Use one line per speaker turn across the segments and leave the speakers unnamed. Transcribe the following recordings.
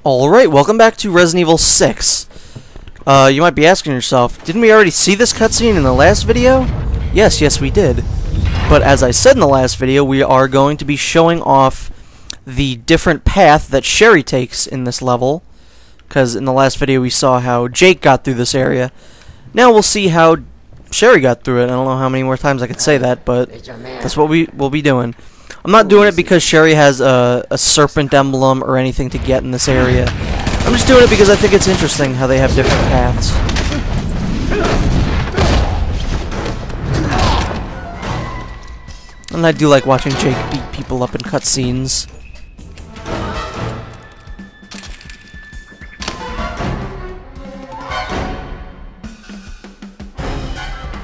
Alright, welcome back to Resident Evil 6. You might be asking yourself, didn't we already see this cutscene in the last video? Yes, we did. But as I said in the last video, we are going to be showing off the different path that Sherry takes in this level. Because in the last video we saw how Jake got through this area. Now we'll see how Sherry got through it. I don't know how many more times I could say that, but that's what we will be doing. I'm not doing it because Sherry has a serpent emblem or anything to get in this area. I'm just doing it because I think it's interesting how they have different paths. And I do like watching Jake beat people up in cutscenes.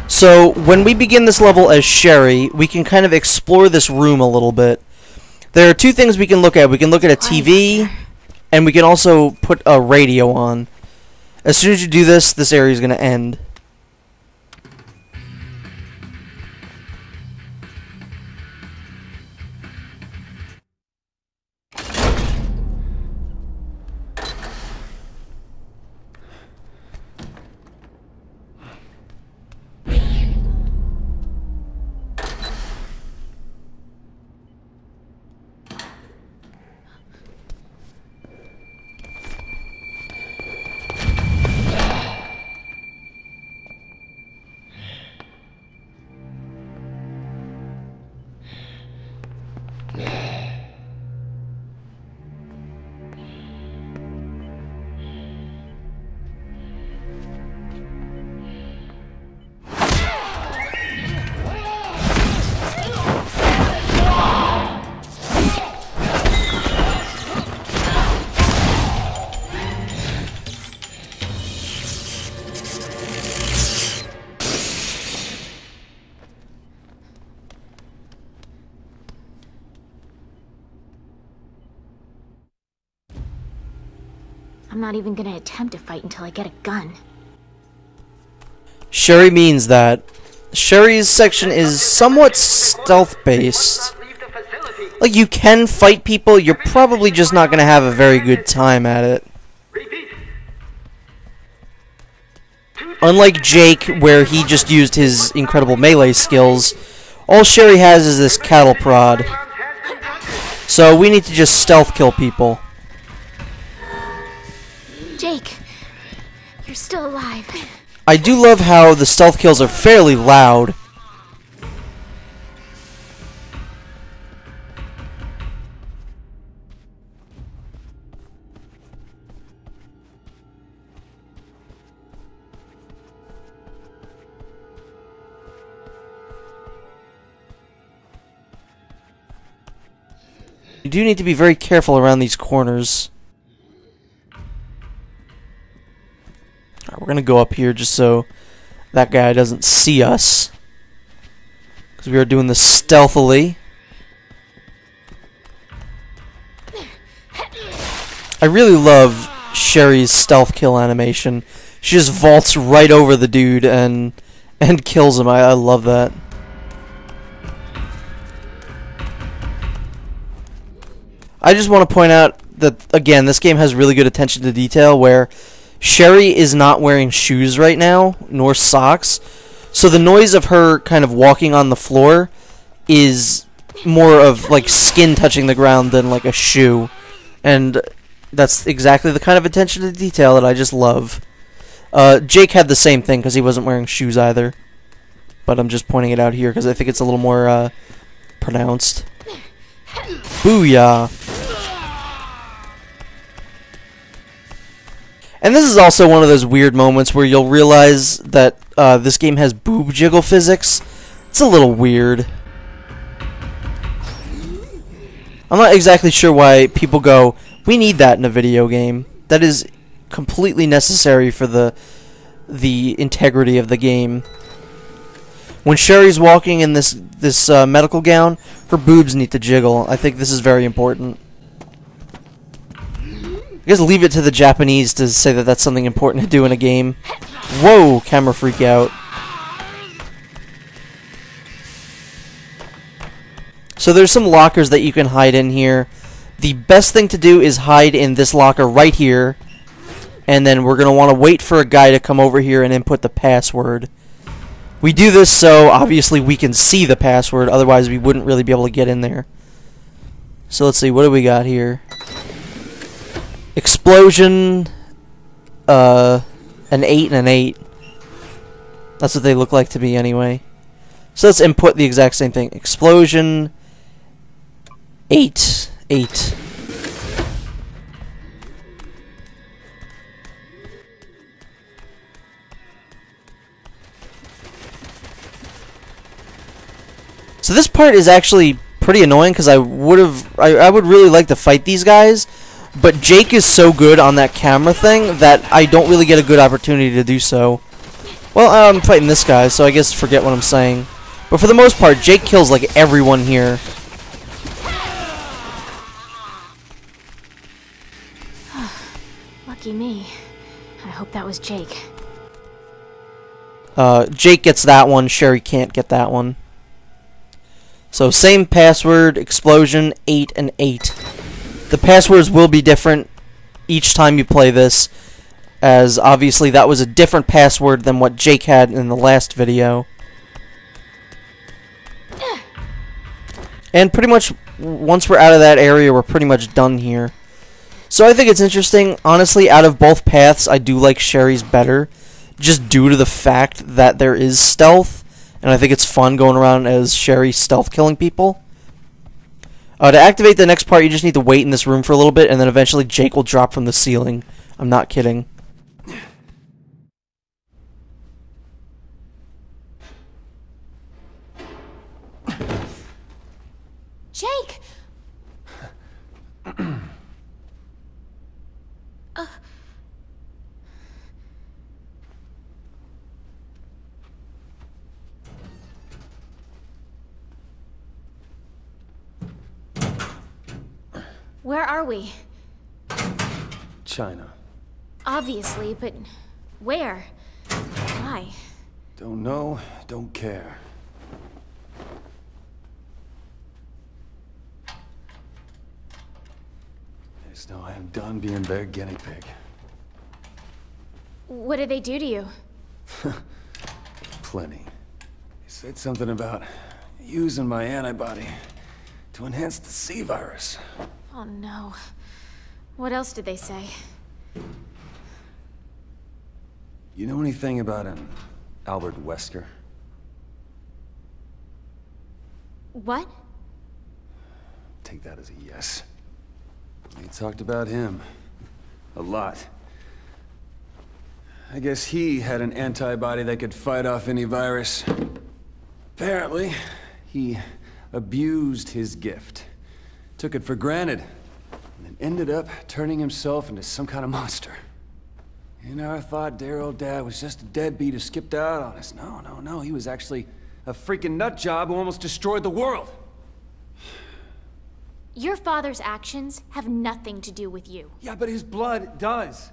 So, when we begin this level as Sherry, we can kind of explore this room a little bit. There are two things we can look at. We can look at a TV, and we can also put a radio on. As soon as you do this, this area is going to end.
I'm not even gonna attempt to fight until I get a gun.
Sherry means that Sherry's section is somewhat stealth-based. Like, you can fight people, you're probably just not gonna have a very good time at it. Unlike Jake, where he just used his incredible melee skills, all Sherry has is this cattle prod. So we need to just stealth kill people.
Jake, you're still alive.
I do love how the stealth kills are fairly loud. You do need to be very careful around these corners. We're gonna go up here just so that guy doesn't see us, because we are doing this stealthily. I really love Sherry's stealth kill animation. She just vaults right over the dude and kills him. I love that. I just want to point out that, again, this game has really good attention to detail, where Sherry is not wearing shoes right now, nor socks, so the noise of her kind of walking on the floor is more of like skin touching the ground than like a shoe, and that's exactly the kind of attention to detail that I just love. Jake had the same thing because he wasn't wearing shoes either, but I'm just pointing it out here because I think it's a little more pronounced. Booyah! And this is also one of those weird moments where you'll realize that this game has boob jiggle physics. It's a little weird. I'm not exactly sure why people go, we need that in a video game. That is completely necessary for the integrity of the game. When Sherry's walking in this medical gown, her boobs need to jiggle. I think this is very important. I guess leave it to the Japanese to say that that's something important to do in a game. Whoa, camera freak out. So there's some lockers that you can hide in here. the best thing to do is hide in this locker right here, and then we're going to want to wait for a guy to come over here and input the password. We do this so, obviously, we can see the password, otherwise we wouldn't really be able to get in there. So let's see, what do we got here? Explosion, an 8 and an 8. That's what they look like to me anyway. So let's input the exact same thing. Explosion, 8, 8. So this part is actually pretty annoying because I would really like to fight these guys, but Jake is so good on that camera thing that I don't really get a good opportunity to do so. Well, I'm fighting this guy, so I guess forget what I'm saying. But for the most part, Jake kills like everyone here.
Lucky me. I hope that was Jake.
Jake gets that one, Sherry can't get that one. So same password, explosion, 8 and 8. The passwords will be different each time you play this, as obviously that was a different password than what Jake had in the last video. And pretty much once we're out of that area, we're pretty much done here. So I think it's interesting. Honestly, out of both paths, I do like Sherry's better, just due to the fact that there is stealth. And I think it's fun going around as Sherry stealth killing people. To activate the next part, you just need to wait in this room for a little bit, and then eventually Jake will drop from the ceiling. I'm not kidding.
Jake! Where are we?
China.
Obviously, but where? Why?
Don't know, don't care. I just know I am done being their guinea pig.
What did they do to you?
Plenty. They said something about using my antibody to enhance the C virus.
Oh no. What else did they say?
You know anything about an Albert Wesker?
What?
Take that as a yes. We talked about him. A lot. I guess he had an antibody that could fight off any virus. Apparently, he abused his gift. Took it for granted, and then ended up turning himself into some kind of monster. And I thought dear old dad was just a deadbeat who skipped out on us. No, he was actually a freaking nut job who almost destroyed the world.
Your father's actions have nothing to do with you.
Yeah, but his blood does.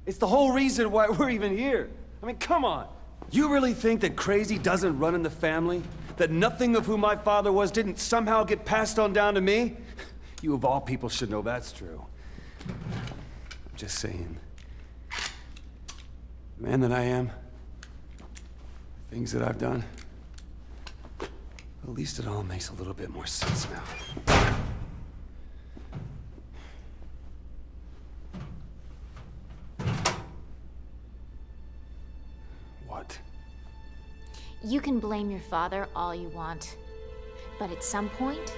It's the whole reason why we're even here. I mean, come on. You really think that crazy doesn't run in the family? That nothing of who my father was didn't somehow get passed on down to me? You of all people should know that's true. I'm just saying. The man that I am, things that I've done, at least it all makes a little bit more sense now. What?
You can blame your father all you want, but at some point,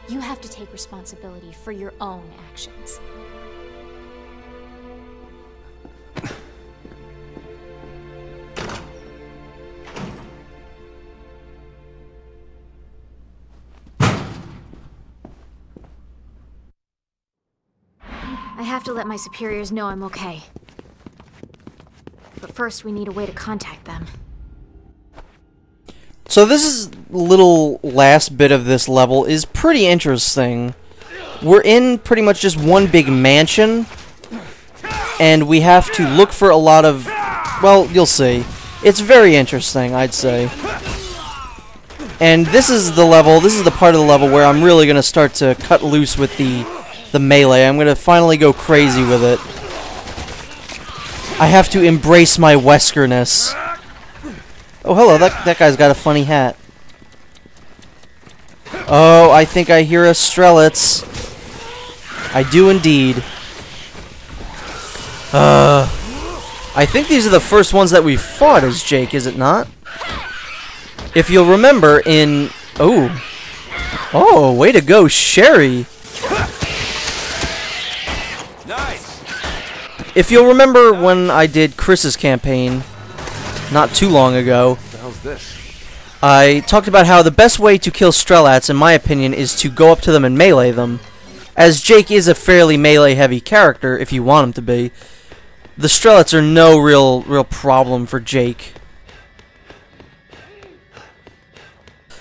you have to take responsibility for your own actions. I have to let my superiors know I'm okay. But first, we need a way to contact them.
So this little last bit of this level is pretty interesting. We're in pretty much just one big mansion, and we have to look for a lot of, well, you'll see. It's very interesting, I'd say. And this is the level, this is the part of the level where I'm really going to start to cut loose with the the melee. I'm gonna finally go crazy with it. I have to embrace my Weskerness. Oh, hello, that guy's got a funny hat. Oh, I think I hear a Strelitz. I do indeed. I think these are the first ones that we fought as Jake, is it not? If you'll remember in... Oh, way to go, Sherry.
Nice.
If you'll remember when I did Chris's campaign, not too long ago,
What the hell's this?
I talked about how the best way to kill Strelats, in my opinion, is to go up to them and melee them. As Jake is a fairly melee-heavy character, if you want him to be, the Strelats are no real problem for Jake.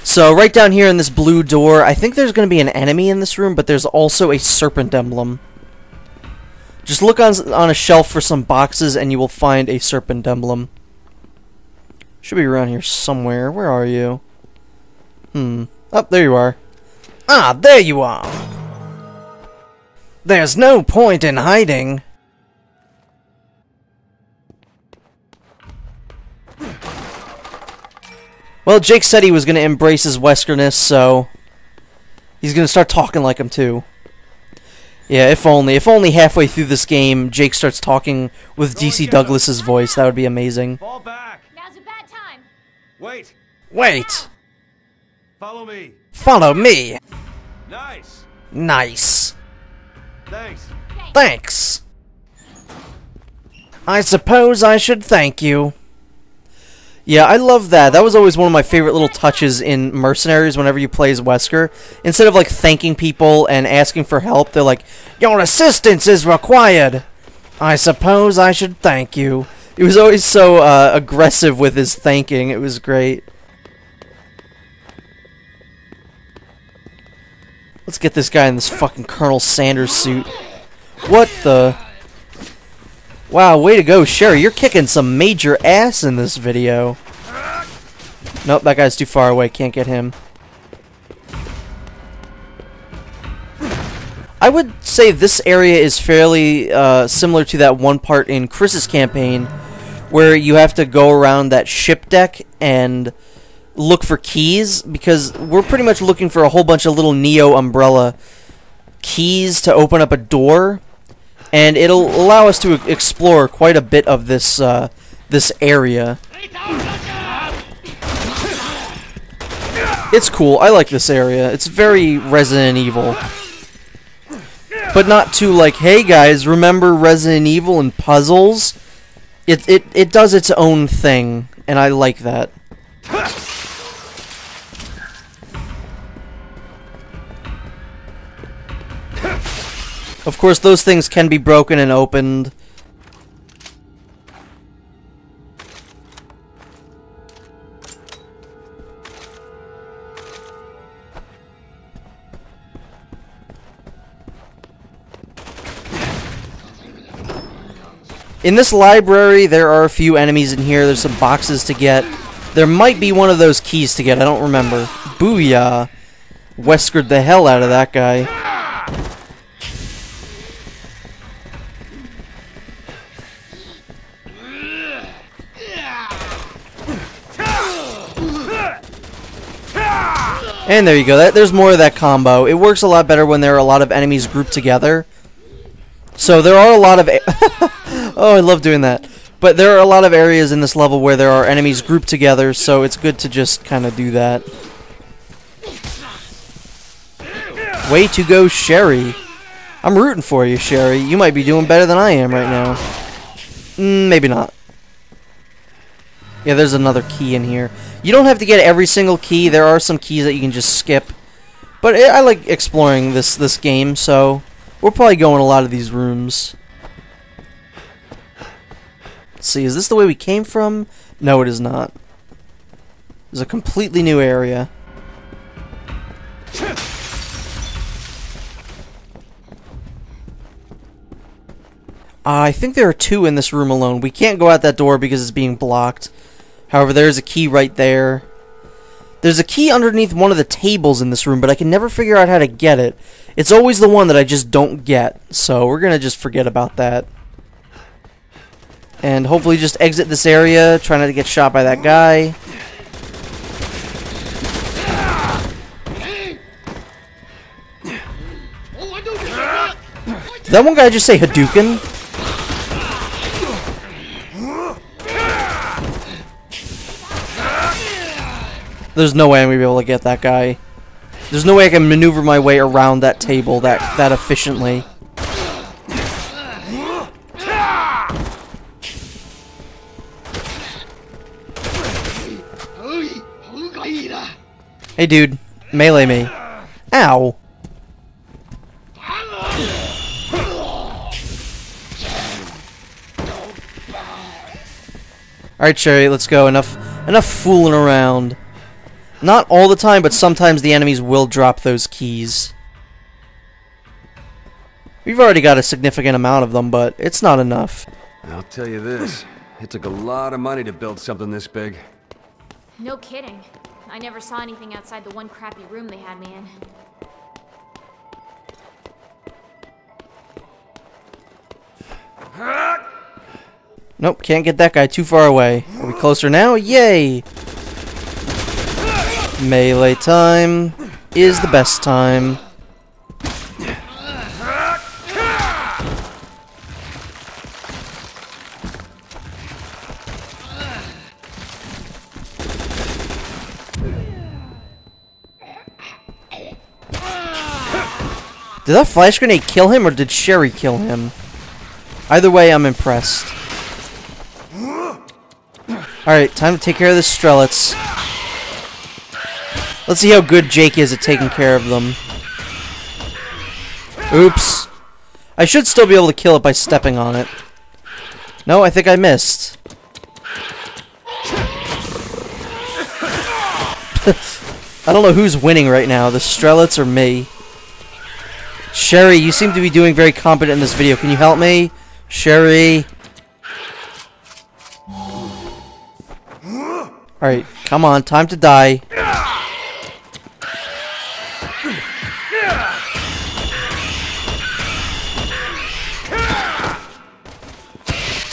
So, right down here in this blue door, I think there's going to be an enemy in this room, but there's also a serpent emblem. Just look on a shelf for some boxes, and you will find a serpent emblem. Should be around here somewhere. Where are you? Oh, there you are. Ah, there you are! There's no point in hiding. Well, Jake said he was going to embrace his Weskerness, so he's going to start talking like him too. Yeah, if only halfway through this game Jake starts talking with DC Douglas's voice. That would be amazing.
Fall back.
Now's a bad time.
Wait.
Wait!
Follow me.
Follow me!
Nice.
Nice.
Thanks.
Thanks! I suppose I should thank you. Yeah, I love that. That was always one of my favorite little touches in Mercenaries whenever you play as Wesker. Instead of, like, thanking people and asking for help, they're like, your assistance is required. I suppose I should thank you. He was always so aggressive with his thanking. It was great. Let's get this guy in this fucking Colonel Sanders suit. What the... Wow, way to go, Sherry. You're kicking some major ass in this video. Nope, that guy's too far away. Can't get him. I would say this area is fairly similar to that one part in Chris's campaign where you have to go around that ship deck and look for keys, because we're pretty much looking for a whole bunch of little Neo Umbrella keys to open up a door. And it'll allow us to explore quite a bit of this this area. It's cool. I like this area. It's very Resident Evil. But not too like, hey guys, remember Resident Evil and puzzles? It does its own thing, and I like that. Of course, those things can be broken and opened. In this library, there are a few enemies in here. There's some boxes to get. There might be one of those keys to get. I don't remember. Booyah! Weskered the hell out of that guy. And there you go. There's more of that combo. It works a lot better when there are a lot of enemies grouped together. So there are a lot of... Oh, I love doing that. But there are a lot of areas in this level where there are enemies grouped together, so it's good to just kind of do that. Way to go, Sherry. I'm rooting for you, Sherry. You might be doing better than I am right now. Maybe not. Yeah, there's another key in here. You don't have to get every single key. There are some keys that you can just skip. But I like exploring this game, so we'll probably go in a lot of these rooms. Let's see, is this the way we came from? No, it is not. It's a completely new area. I think there are two in this room alone. We can't go out that door because it's being blocked. However, there's a key right there. There's a key underneath one of the tables in this room, but I can never figure out how to get it. It's always the one that I just don't get, so we're gonna just forget about that. And hopefully just exit this area, try not to get shot by that guy. Did that one guy just say Hadouken? There's no way I'm gonna be able to get that guy. There's no way I can maneuver my way around that table that efficiently. Hey dude, melee me. Ow. Alright, Sherry, let's go. Enough fooling around. Not all the time, but sometimes the enemies will drop those keys. We've already got a significant amount of them, but it's not enough.
I'll tell you this, it took a lot of money to build something this big.
No kidding. I never saw anything outside the one crappy room they had me in.
Nope, can't get that guy too far away. Are we closer now? Yay! Melee time is the best time. Did that flash grenade kill him, or did Sherry kill him? Either way, I'm impressed. Alright, time to take care of the Strelets. Let's see how good Jake is at taking care of them. Oops. I should still be able to kill it by stepping on it. No, I think I missed. I don't know who's winning right now, the Strelets or me. Sherry, you seem to be doing very competent in this video. Can you help me? Sherry. Alright, come on, time to die.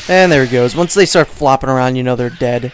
And there he goes. Once they start flopping around, you know they're dead.